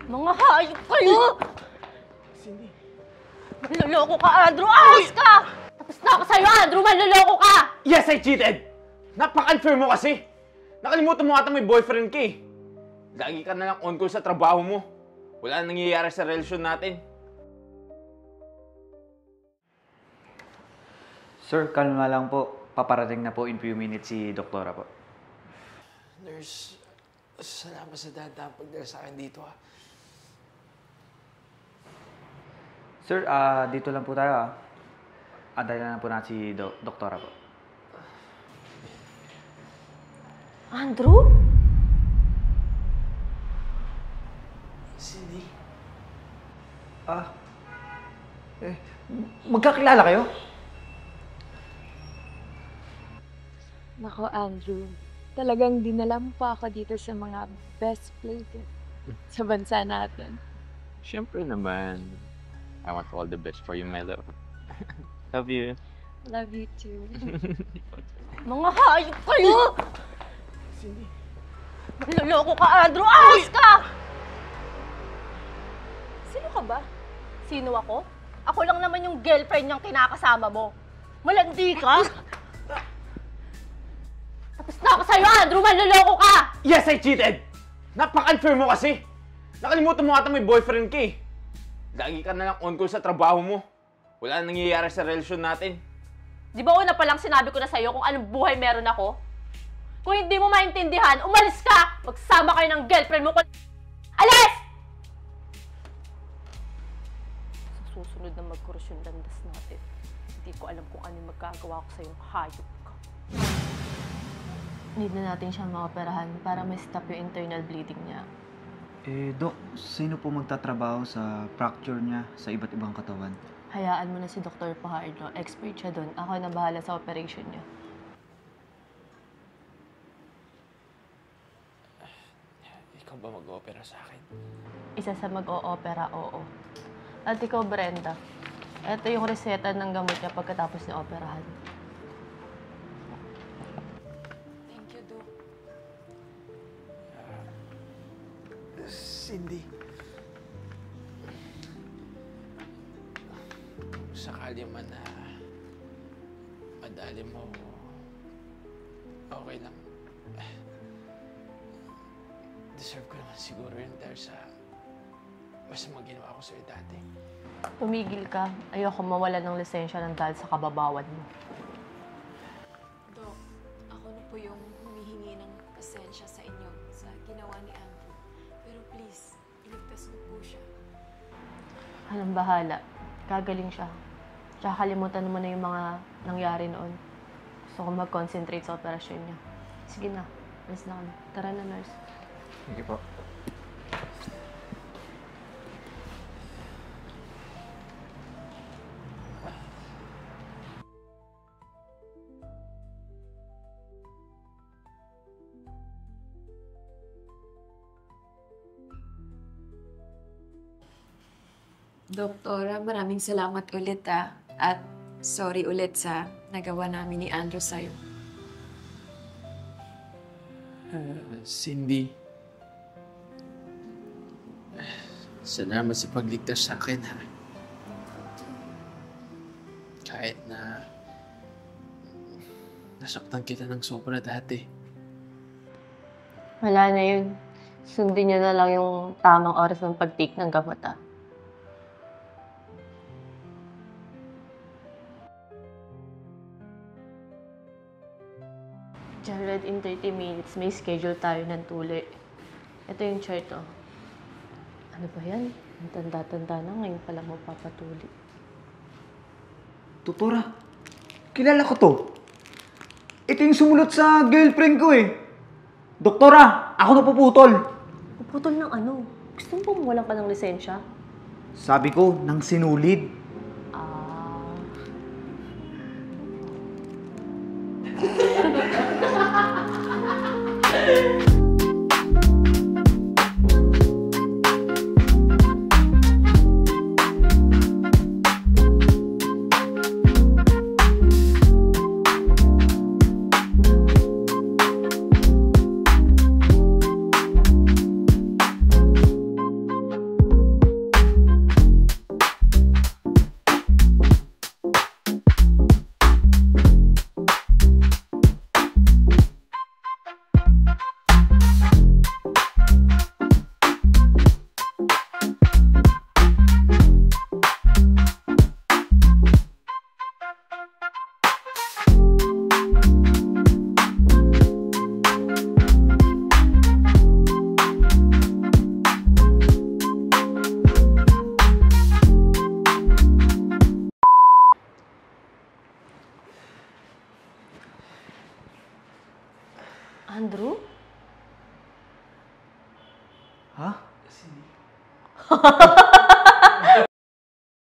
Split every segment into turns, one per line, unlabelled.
Mga hayop kayo!
Cindy.
Manloloko ka, Andrew! Ayos ka! Tapos na ako sa'yo, Andrew! Manloloko ka!
Yes, I cheated! Napaka-unfair mo kasi! Nakalimutan mo ata may boyfriend ka eh. Lagi ka na lang on-call sa trabaho mo. Wala nang nangyayari sa relasyon natin.
Sir, kalma lang po. Paparating na po in few minutes si Doktora po.
Nurse, salamat sa dahan pagdala sa akin dito ha.
Sir, dito lang po tayo Antayin na po natin si Doktora po.
Andrew?
Cindy?
Magkakilala kayo?
Nako, Andrew. Talagang dinala mo pa ako dito sa mga best places sa bansa natin.
Siyempre naman. I want all the best for you, my love. Love you.
Love you too.
Mga hayop kayo!
Cindy?
Manloloko ka, Andrew! Ayos ka! Sino ka ba? Sino ako? Ako lang naman yung girlfriend niyang kinakasama mo. Malandi ka? Tapos na ako sa'yo, Andrew! Manloloko ka!
Yes, I cheated! Napaka-unfair mo kasi! Nakalimutan mo ata may boyfriend ka eh. Lagi ka na lang on-call sa trabaho mo. Wala nang nangyayari sa relasyon natin.
Di ba una pa lang sinabi ko na sa'yo kung anong buhay meron ako? Kung hindi mo maintindihan, umalis ka! Magsama kayo ng girlfriend mo. Alis! Sa susunod na magkurus yung landas natin, hindi ko alam kung anong magkagawa ko sa'yo, hayop ka. Need na natin siyang maoperahan para ma-stop yung internal bleeding niya.
Dok, sino po magtatrabaho sa fracture niya sa iba't ibang katawan?
Hayaan mo na si Dr. Fajardo. Expert siya doon. Ako na bahala sa operation niya.
Ikaw ba mag-opera sa akin?
Isa sa mag-o-opera, oo. At ikaw, Brenda, ito yung reseta ng gamot niya pagkatapos niya operahan.
Thank you, Doc.
Cindy? Sakali man na madali mo, okay lang. Deserve ko naman siguro yun dahil sa masamang ginawa ko sa'yo dati.
Tumigil ka. Ayoko mawala ng lisensya ng dahil sa kababawan mo.
Doc, ako na po yung humihingi ng pasensya sa inyo sa ginawa ni Andrew. Pero please, iligtas niyo po siya.
Anong bahala? Gagaling siya. Tsaka kalimutan mo na yung mga nangyari noon. Gusto ko mag-concentrate sa operasyon niya. Sige na. Alis na kami. Tara na, nurse.
Sige po.
Doktora, maraming salamat ulit at sorry ulit sa nagawa namin ni Andrew sa'yo.
Cindy, salamat sa pagligtas sa akin ha. Kahit na nasaktan kita ng sobra dati.
Wala na yun. Sundin niyo na lang yung tamang oras ng pag-take ng gamot, Jared, in 30 minutes, may schedule tayo ng tuli. Ito yung chart, Ano ba yan? Ang tanda-tanda na, ngayon pala mo papatuli.
Doktora, kilala ko to. Ito yung sumulot sa girlfriend ko eh. Doktora, ako na puputol.
Puputol ng ano? Gusto mo ba mawalan ka ng lisensya?
Sabi ko, nang sinulid.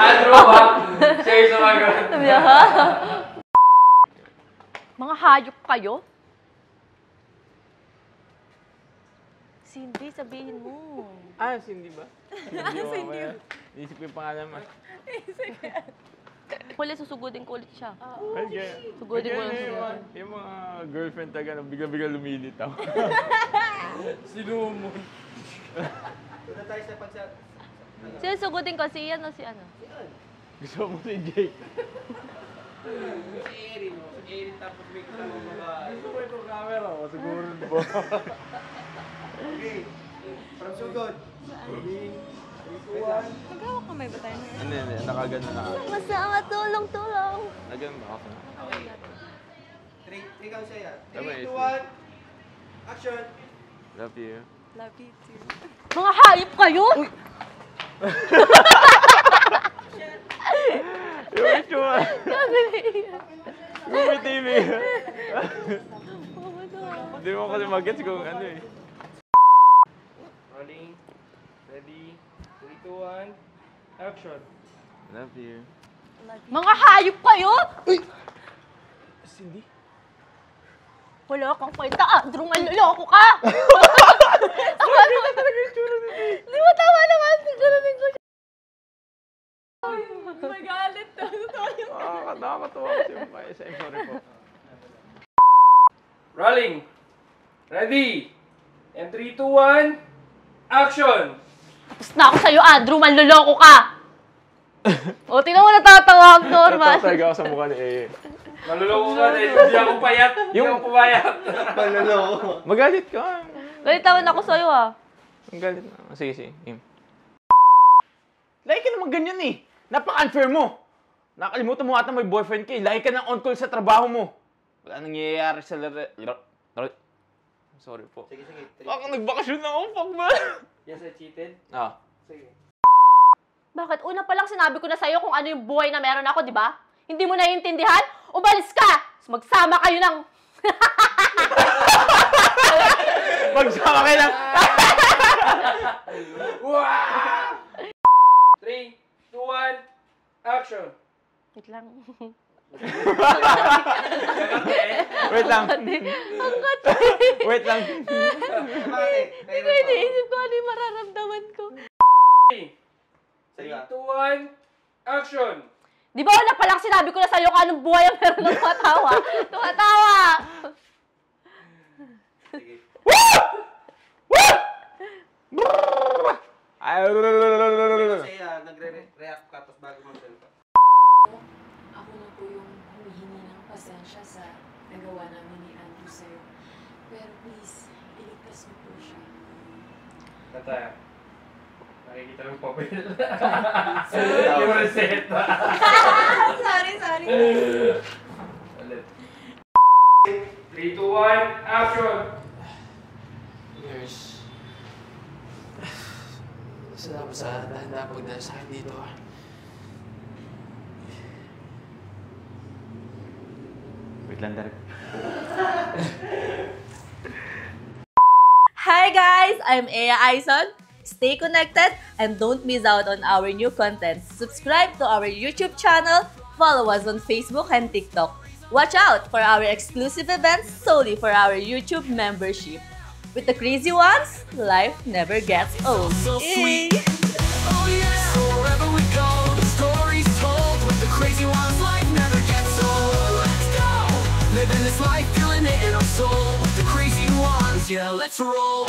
Andrew ba? Siya yung sumagot.
Sabi niya, ha? Mga hayop kayo? Cindy, sabihin mo.
Ah, Cindy ba? Cindy. Iisip ko yung pangalan mo.
Huli, susugudin ko ulit siya.
Ay, kaya.
Sugudin ko lang
Kaya
siya.
yung mga girlfriend taga na bigla-bigla lumilitaw. Sinumon.
Sino sugudin ko? Si Ian o si ano?
Gusto mo si Jake. Gusto mo itong camera ko, siguro po.
Magkawak kamay ba tayo?
Hindi, nakagano na ako.
Masama, tulong.
Nagano ba ako?
3 count siya.
Tama,
3, 2,
Isli.
1, action!
Love you.
Love you too.
Mga hayop kayo?
Yung itsura. Yung may TV. Hindi mo kasi mag-gets kung ano eh.
Rolling. Ready. 3, 2, 1, action!
Love you.
Mga hayop kayo?
Cindy?
Wala kang kwenta, Andrew, manloloko ka! Di ba tama naman? Gano'n ko siya.
Magalit to.
Nakakatawa kasi yung SM. Sorry po.
Rolling. Ready. And 3, 2, 1, action!
Tapos na ako sa'yo, Andrew, manloloko ka! O, tingnan mo natatawa ang normal.
Natawa talaga ako sa mukha ni Eye.
Maluloko ka dahil hindi ako payat. Hindi
Yung-
ako pumayat.
Magalit ka.
Galitawan ako sa'yo, ah.
Ang galit na. Sige. Game. Lagi ka naman ganyan eh. Napaka-unfair mo. Nakalimutan mo ata may boyfriend ka eh. Lagi ka nang on-call sa trabaho mo. Wala nangyayari sa Sorry po.
Sige.
Baka nagbakasyon na ako, fuck ba?
Yes, I cheated.
Ah.
Sige.
Bakit? Una pa lang sinabi ko na sa'yo kung ano yung buhay na meron ako, di ba? Hindi mo naiintindihan? Umalis ka! Magsama kayo ng...
Magsama kayo lang.
3, 2, 1, action!
Wait lang.
Wait lang. Wait lang.
Hindi ko iniisip ko ano yung mararamdaman ko.
3, 2, 1, action!
Di ba una pa lang sinabi ko na sa'yo kung anong buhay ang meron ng tumatawa? Tumatawa!
Kasi nagre-react ka tapos bago mag-selfie.
Ako na po yung humihingi ng pasensya sa nagawa namin ni Andrew sa'yo. Pero please, iligtas mo po siya.
Tataya. Nakikita mo yung papel. Yung reseta.
Sorry.
Ulit. 3, 2, 1, action!
Nurse. Salamat sa dahan-dahan pagdala sa akin dito.
Wait lang, Derek.
Hi guys, I'm Ea Aison. Stay connected and don't miss out on our new content. Subscribe to our YouTube channel, follow us on Facebook and TikTok. Watch out for our exclusive events solely for our YouTube membership. With the crazy ones, life never gets old.
So sweet.
Yay!
Oh yeah. So wherever we go, the story's told. With the crazy ones, life never gets old. Let's go. Living this life, feeling it in our soul. With the crazy ones, yeah, let's roll.